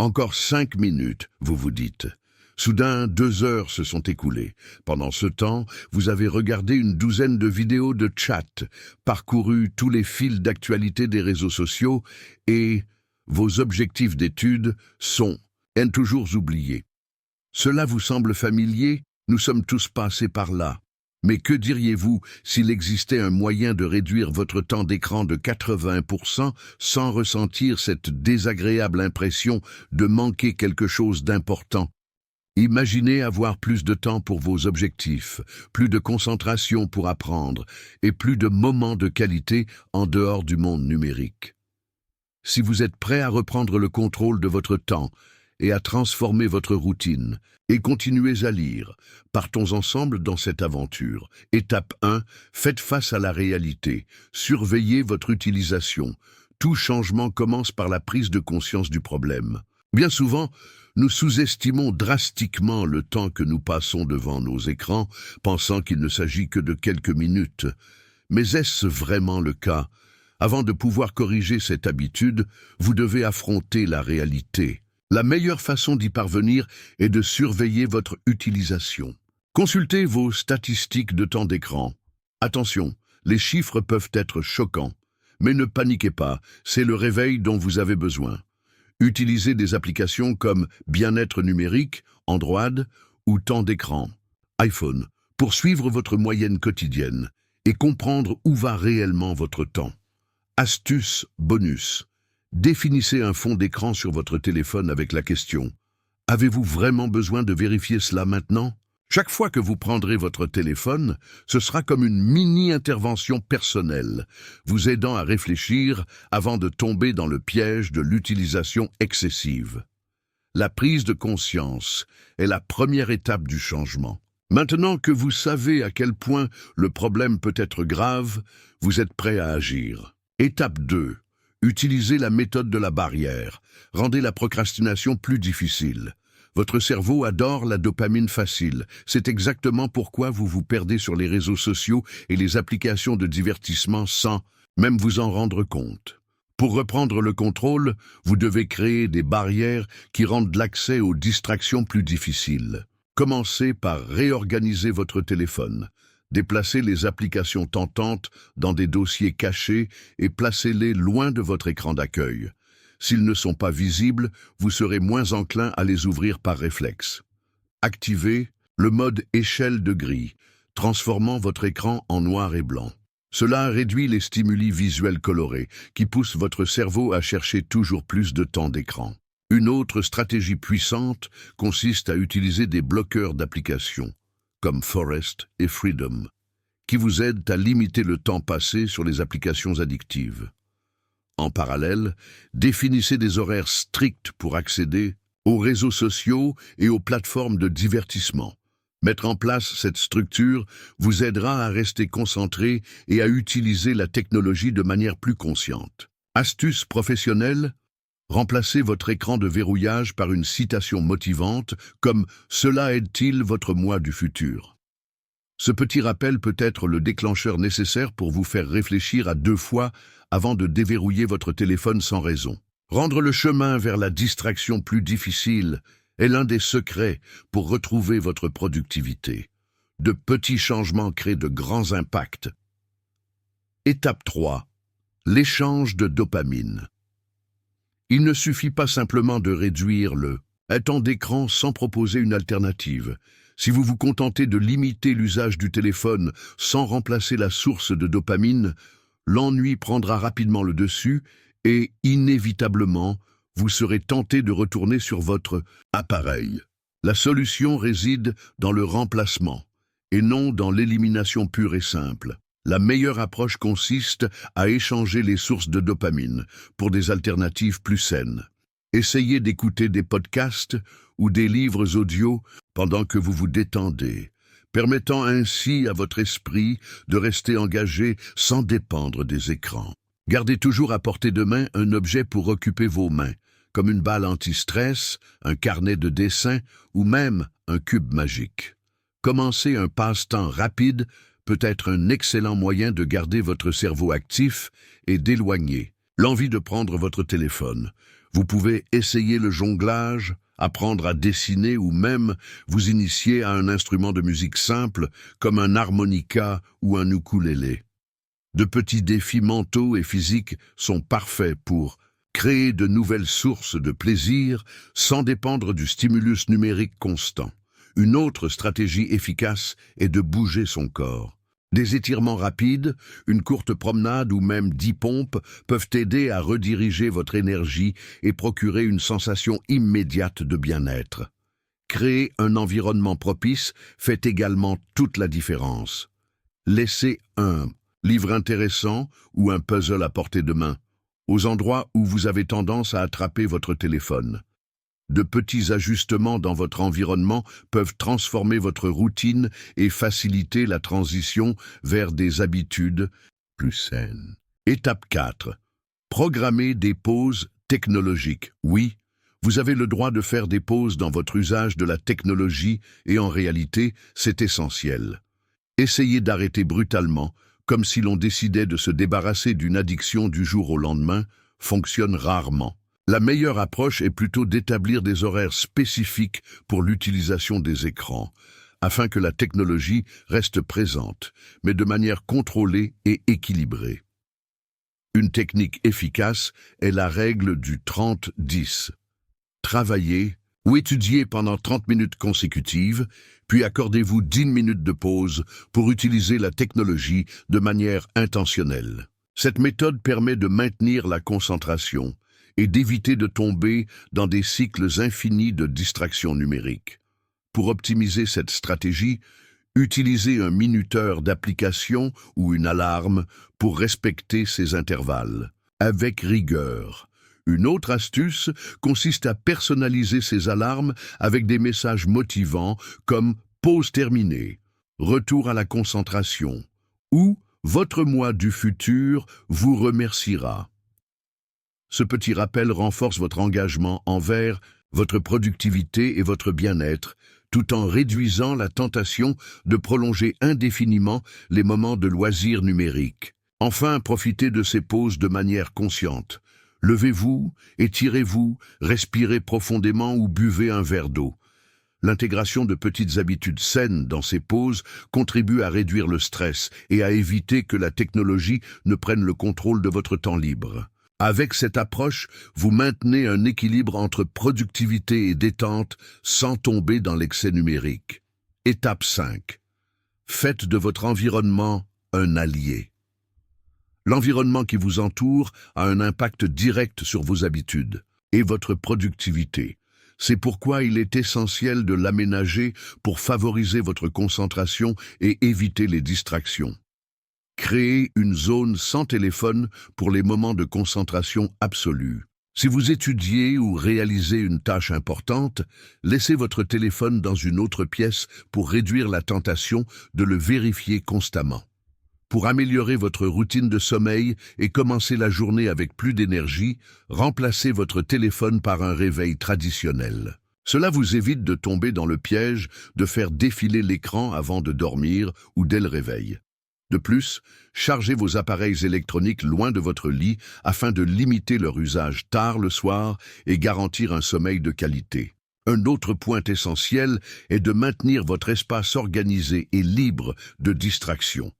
Encore 5 minutes, vous vous dites. Soudain, 2 heures se sont écoulées. Pendant ce temps, vous avez regardé une douzaine de vidéos de chat, parcouru tous les fils d'actualité des réseaux sociaux et vos objectifs d'études sont toujours oubliés. Cela vous semble familier? Nous sommes tous passés par là. Mais que diriez-vous s'il existait un moyen de réduire votre temps d'écran de 80% sans ressentir cette désagréable impression de manquer quelque chose d'important? Imaginez avoir plus de temps pour vos objectifs, plus de concentration pour apprendre et plus de moments de qualité en dehors du monde numérique. Si vous êtes prêt à reprendre le contrôle de votre temps et à transformer votre routine, et continuez à lire, partons ensemble dans cette aventure. Étape 1, faites face à la réalité, surveillez votre utilisation. Tout changement commence par la prise de conscience du problème. Bien souvent, nous sous-estimons drastiquement le temps que nous passons devant nos écrans, pensant qu'il ne s'agit que de quelques minutes. Mais est-ce vraiment le cas? Avant de pouvoir corriger cette habitude, vous devez affronter la réalité. La meilleure façon d'y parvenir est de surveiller votre utilisation. Consultez vos statistiques de temps d'écran. Attention, les chiffres peuvent être choquants, mais ne paniquez pas, c'est le réveil dont vous avez besoin. Utilisez des applications comme Bien-être numérique, Android ou Temps d'écran, iPhone, pour suivre votre moyenne quotidienne et comprendre où va réellement votre temps. Astuce bonus. Définissez un fond d'écran sur votre téléphone avec la question « Avez-vous vraiment besoin de vérifier cela maintenant ?» Chaque fois que vous prendrez votre téléphone, ce sera comme une mini-intervention personnelle, vous aidant à réfléchir avant de tomber dans le piège de l'utilisation excessive. La prise de conscience est la première étape du changement. Maintenant que vous savez à quel point le problème peut être grave, vous êtes prêt à agir. Étape 2. Utilisez la méthode de la barrière. Rendez la procrastination plus difficile. Votre cerveau adore la dopamine facile. C'est exactement pourquoi vous vous perdez sur les réseaux sociaux et les applications de divertissement sans même vous en rendre compte. Pour reprendre le contrôle, vous devez créer des barrières qui rendent l'accès aux distractions plus difficiles. Commencez par réorganiser votre téléphone. Déplacez les applications tentantes dans des dossiers cachés et placez-les loin de votre écran d'accueil. S'ils ne sont pas visibles, vous serez moins enclin à les ouvrir par réflexe. Activez le mode échelle de gris, transformant votre écran en noir et blanc. Cela réduit les stimuli visuels colorés, qui poussent votre cerveau à chercher toujours plus de temps d'écran. Une autre stratégie puissante consiste à utiliser des bloqueurs d'applications, comme Forest et Freedom, qui vous aident à limiter le temps passé sur les applications addictives. En parallèle, définissez des horaires stricts pour accéder aux réseaux sociaux et aux plateformes de divertissement. Mettre en place cette structure vous aidera à rester concentré et à utiliser la technologie de manière plus consciente. Astuce professionnelle: remplacez votre écran de verrouillage par une citation motivante comme « Cela aide-t-il votre moi du futur ?» Ce petit rappel peut être le déclencheur nécessaire pour vous faire réfléchir à 2 fois avant de déverrouiller votre téléphone sans raison. Rendre le chemin vers la distraction plus difficile est l'un des secrets pour retrouver votre productivité. De petits changements créent de grands impacts. Étape 3. L'échange de dopamine. Il ne suffit pas simplement de réduire le temps d'écran sans proposer une alternative. Si vous vous contentez de limiter l'usage du téléphone sans remplacer la source de dopamine, l'ennui prendra rapidement le dessus et, inévitablement, vous serez tenté de retourner sur votre appareil. La solution réside dans le remplacement, et non dans l'élimination pure et simple. La meilleure approche consiste à échanger les sources de dopamine pour des alternatives plus saines. Essayez d'écouter des podcasts ou des livres audio pendant que vous vous détendez, permettant ainsi à votre esprit de rester engagé sans dépendre des écrans. Gardez toujours à portée de main un objet pour occuper vos mains, comme une balle anti-stress, un carnet de dessin ou même un cube magique. Commencer un passe-temps rapide peut être un excellent moyen de garder votre cerveau actif et d'éloigner l'envie de prendre votre téléphone. Vous pouvez essayer le jonglage, apprendre à dessiner ou même vous initier à un instrument de musique simple comme un harmonica ou un ukulélé. De petits défis mentaux et physiques sont parfaits pour créer de nouvelles sources de plaisir sans dépendre du stimulus numérique constant. Une autre stratégie efficace est de bouger son corps. Des étirements rapides, une courte promenade ou même 10 pompes peuvent aider à rediriger votre énergie et procurer une sensation immédiate de bien-être. Créer un environnement propice fait également toute la différence. Laissez un livre intéressant ou un puzzle à portée de main aux endroits où vous avez tendance à attraper votre téléphone. De petits ajustements dans votre environnement peuvent transformer votre routine et faciliter la transition vers des habitudes plus saines. Étape 4. Programmer des pauses technologiques. Oui, vous avez le droit de faire des pauses dans votre usage de la technologie et en réalité, c'est essentiel. Essayez d'arrêter brutalement, comme si l'on décidait de se débarrasser d'une addiction du jour au lendemain, fonctionne rarement. La meilleure approche est plutôt d'établir des horaires spécifiques pour l'utilisation des écrans, afin que la technologie reste présente, mais de manière contrôlée et équilibrée. Une technique efficace est la règle du 30-10. Travaillez ou étudiez pendant 30 minutes consécutives, puis accordez-vous 10 minutes de pause pour utiliser la technologie de manière intentionnelle. Cette méthode permet de maintenir la concentration et d'éviter de tomber dans des cycles infinis de distractions numériques. Pour optimiser cette stratégie, utilisez un minuteur d'application ou une alarme pour respecter ces intervalles, avec rigueur. Une autre astuce consiste à personnaliser ces alarmes avec des messages motivants comme « pause terminée »,« retour à la concentration » ou « votre moi du futur vous remerciera ». Ce petit rappel renforce votre engagement envers votre productivité et votre bien-être, tout en réduisant la tentation de prolonger indéfiniment les moments de loisirs numériques. Enfin, profitez de ces pauses de manière consciente. Levez-vous, étirez-vous, respirez profondément ou buvez un verre d'eau. L'intégration de petites habitudes saines dans ces pauses contribue à réduire le stress et à éviter que la technologie ne prenne le contrôle de votre temps libre. Avec cette approche, vous maintenez un équilibre entre productivité et détente sans tomber dans l'excès numérique. Étape 5. Faites de votre environnement un allié. L'environnement qui vous entoure a un impact direct sur vos habitudes et votre productivité. C'est pourquoi il est essentiel de l'aménager pour favoriser votre concentration et éviter les distractions. Créez une zone sans téléphone pour les moments de concentration absolue. Si vous étudiez ou réalisez une tâche importante, laissez votre téléphone dans une autre pièce pour réduire la tentation de le vérifier constamment. Pour améliorer votre routine de sommeil et commencer la journée avec plus d'énergie, remplacez votre téléphone par un réveil traditionnel. Cela vous évite de tomber dans le piège de faire défiler l'écran avant de dormir ou dès le réveil. De plus, chargez vos appareils électroniques loin de votre lit afin de limiter leur usage tard le soir et garantir un sommeil de qualité. Un autre point essentiel est de maintenir votre espace organisé et libre de distractions.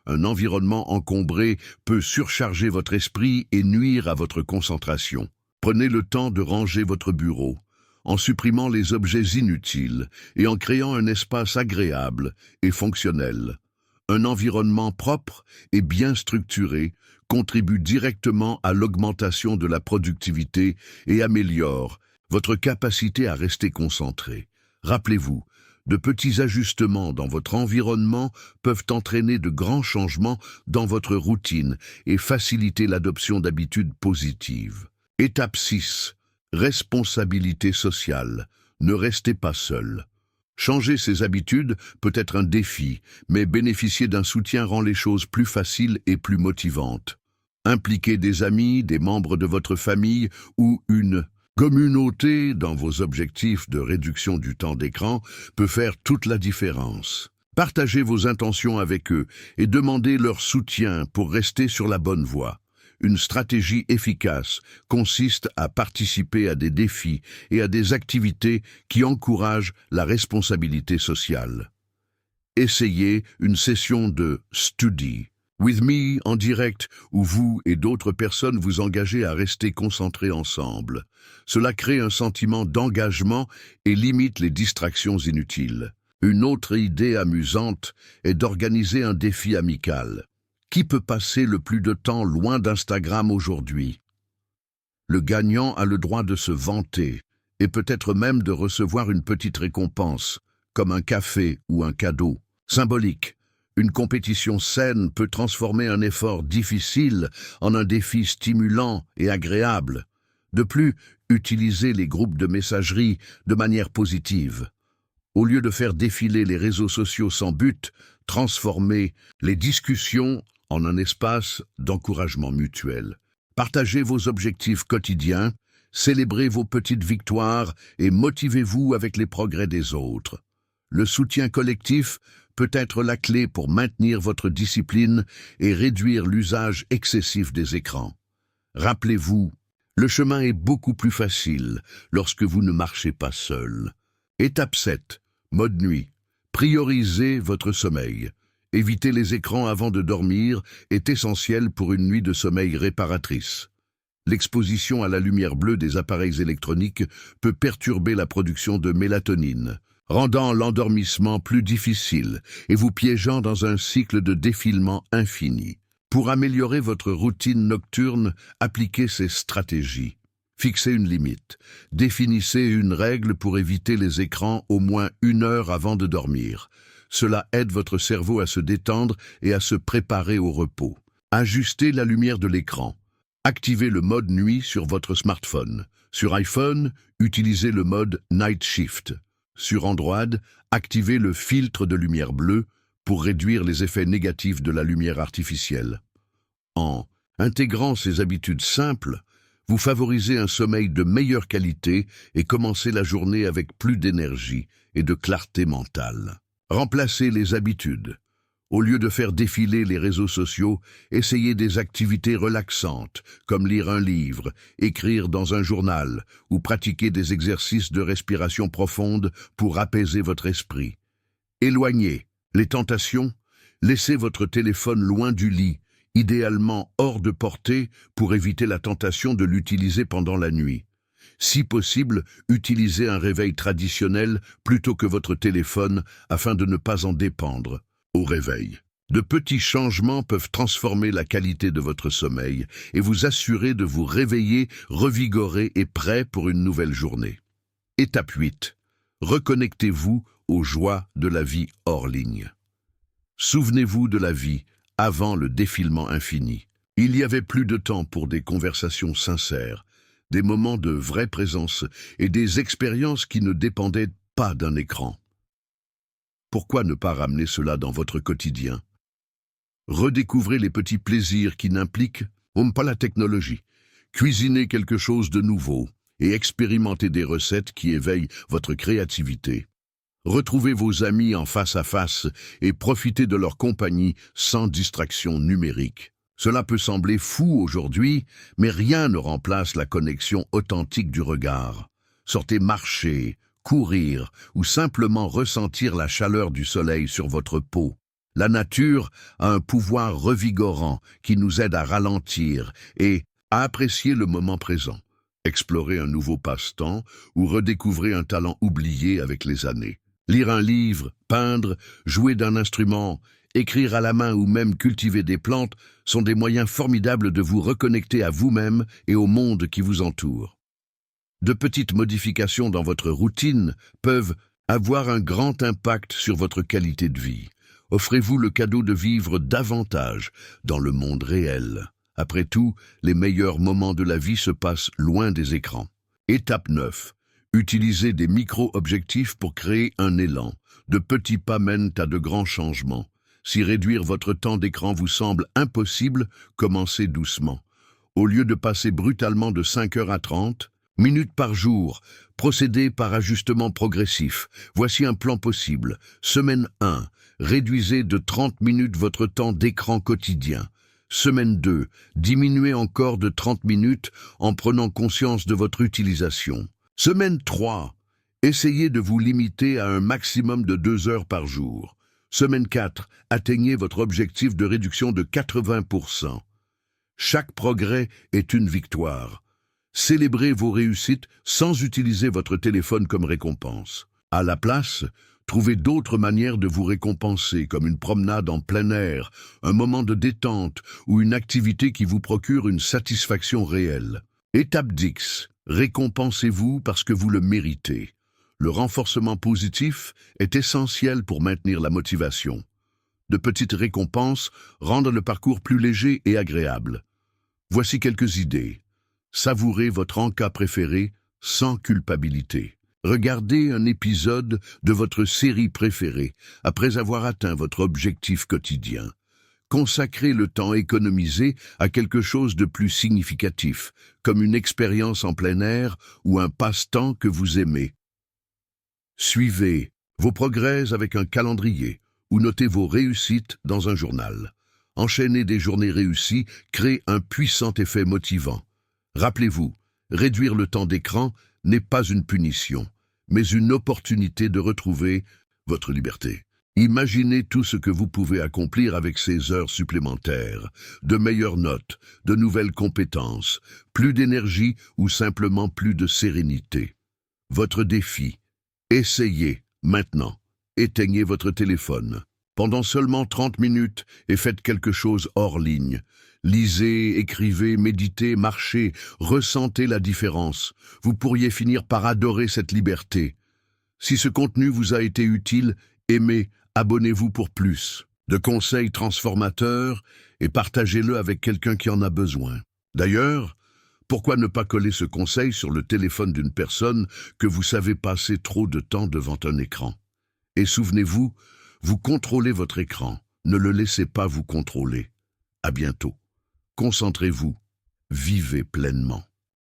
Un environnement encombré peut surcharger votre esprit et nuire à votre concentration. Prenez le temps de ranger votre bureau, en supprimant les objets inutiles et en créant un espace agréable et fonctionnel. Un environnement propre et bien structuré contribue directement à l'augmentation de la productivité et améliore votre capacité à rester concentré. Rappelez-vous, de petits ajustements dans votre environnement peuvent entraîner de grands changements dans votre routine et faciliter l'adoption d'habitudes positives. Étape 6. Responsabilité sociale. Ne restez pas seul. Changer ses habitudes peut être un défi, mais bénéficier d'un soutien rend les choses plus faciles et plus motivantes. Impliquez des amis, des membres de votre famille ou une communauté dans vos objectifs de réduction du temps d'écran peut faire toute la différence. Partagez vos intentions avec eux et demandez leur soutien pour rester sur la bonne voie. Une stratégie efficace consiste à participer à des défis et à des activités qui encouragent la responsabilité sociale. Essayez une session de Study with me en direct où vous et d'autres personnes vous engagez à rester concentrés ensemble. Cela crée un sentiment d'engagement et limite les distractions inutiles. Une autre idée amusante est d'organiser un défi amical. Qui peut passer le plus de temps loin d'Instagram aujourd'hui? Le gagnant a le droit de se vanter et peut-être même de recevoir une petite récompense, comme un café ou un cadeau. Symbolique, une compétition saine peut transformer un effort difficile en un défi stimulant et agréable. De plus, utilisez les groupes de messagerie de manière positive. Au lieu de faire défiler les réseaux sociaux sans but, transformez les discussions en un espace d'encouragement mutuel. Partagez vos objectifs quotidiens, célébrez vos petites victoires et motivez-vous avec les progrès des autres. Le soutien collectif peut être la clé pour maintenir votre discipline et réduire l'usage excessif des écrans. Rappelez-vous, le chemin est beaucoup plus facile lorsque vous ne marchez pas seul. Étape 7. Mode nuit. Priorisez votre sommeil. Éviter les écrans avant de dormir est essentiel pour une nuit de sommeil réparatrice. L'exposition à la lumière bleue des appareils électroniques peut perturber la production de mélatonine, rendant l'endormissement plus difficile et vous piégeant dans un cycle de défilement infini. Pour améliorer votre routine nocturne, appliquez ces stratégies. Fixez une limite. Définissez une règle pour éviter les écrans au moins 1 heure avant de dormir. Cela aide votre cerveau à se détendre et à se préparer au repos. Ajustez la lumière de l'écran. Activez le mode nuit sur votre smartphone. Sur iPhone, utilisez le mode Night Shift. Sur Android, activez le filtre de lumière bleue pour réduire les effets négatifs de la lumière artificielle. En intégrant ces habitudes simples, vous favorisez un sommeil de meilleure qualité et commencez la journée avec plus d'énergie et de clarté mentale. Remplacez les habitudes. Au lieu de faire défiler les réseaux sociaux, essayez des activités relaxantes, comme lire un livre, écrire dans un journal ou pratiquer des exercices de respiration profonde pour apaiser votre esprit. Éloignez les tentations, laissez votre téléphone loin du lit, idéalement hors de portée pour éviter la tentation de l'utiliser pendant la nuit. Si possible, utilisez un réveil traditionnel plutôt que votre téléphone afin de ne pas en dépendre. Au réveil, de petits changements peuvent transformer la qualité de votre sommeil et vous assurer de vous réveiller revigoré et prêt pour une nouvelle journée. Étape 8. Reconnectez-vous aux joies de la vie hors ligne. Souvenez-vous de la vie avant le défilement infini. Il y avait plus de temps pour des conversations sincères, des moments de vraie présence et des expériences qui ne dépendaient pas d'un écran. Pourquoi ne pas ramener cela dans votre quotidien? Redécouvrez les petits plaisirs qui n'impliquent pas la technologie. Cuisinez quelque chose de nouveau et expérimentez des recettes qui éveillent votre créativité. Retrouvez vos amis en face à face et profitez de leur compagnie sans distraction numérique. Cela peut sembler fou aujourd'hui, mais rien ne remplace la connexion authentique du regard. Sortez marcher, courir ou simplement ressentir la chaleur du soleil sur votre peau. La nature a un pouvoir revigorant qui nous aide à ralentir et à apprécier le moment présent. Explorez un nouveau passe-temps ou redécouvrez un talent oublié avec les années. Lire un livre, peindre, jouer d'un instrument, écrire à la main ou même cultiver des plantes sont des moyens formidables de vous reconnecter à vous-même et au monde qui vous entoure. De petites modifications dans votre routine peuvent avoir un grand impact sur votre qualité de vie. Offrez-vous le cadeau de vivre davantage dans le monde réel. Après tout, les meilleurs moments de la vie se passent loin des écrans. Étape 9. Utilisez des micro-objectifs pour créer un élan. De petits pas mènent à de grands changements. Si réduire votre temps d'écran vous semble impossible, commencez doucement. Au lieu de passer brutalement de 5 heures à 30 minutes par jour, procédez par ajustement progressif. Voici un plan possible. Semaine 1. Réduisez de 30 minutes votre temps d'écran quotidien. Semaine 2, diminuez encore de 30 minutes en prenant conscience de votre utilisation. Semaine 3, essayez de vous limiter à un maximum de 2 heures par jour. Semaine 4, atteignez votre objectif de réduction de 80%. Chaque progrès est une victoire. Célébrez vos réussites sans utiliser votre téléphone comme récompense. À la place, trouvez d'autres manières de vous récompenser, comme une promenade en plein air, un moment de détente ou une activité qui vous procure une satisfaction réelle. Étape 10. Récompensez-vous parce que vous le méritez. Le renforcement positif est essentiel pour maintenir la motivation. De petites récompenses rendent le parcours plus léger et agréable. Voici quelques idées. Savourez votre encas préféré sans culpabilité. Regardez un épisode de votre série préférée après avoir atteint votre objectif quotidien. Consacrez le temps économisé à quelque chose de plus significatif, comme une expérience en plein air ou un passe-temps que vous aimez. Suivez vos progrès avec un calendrier ou notez vos réussites dans un journal. Enchaîner des journées réussies crée un puissant effet motivant. Rappelez-vous, réduire le temps d'écran n'est pas une punition, mais une opportunité de retrouver votre liberté. Imaginez tout ce que vous pouvez accomplir avec ces heures supplémentaires, de meilleures notes, de nouvelles compétences, plus d'énergie ou simplement plus de sérénité. Votre défi. Essayez, maintenant. Éteignez votre téléphone. Pendant seulement 30 minutes et faites quelque chose hors ligne. Lisez, écrivez, méditez, marchez, ressentez la différence. Vous pourriez finir par adorer cette liberté. Si ce contenu vous a été utile, aimez, abonnez-vous pour plus de conseils transformateurs et partagez-le avec quelqu'un qui en a besoin. D'ailleurs, pourquoi ne pas coller ce conseil sur le téléphone d'une personne que vous savez passer trop de temps devant un écran? Et souvenez-vous, vous contrôlez votre écran, ne le laissez pas vous contrôler. À bientôt. Concentrez-vous, vivez pleinement.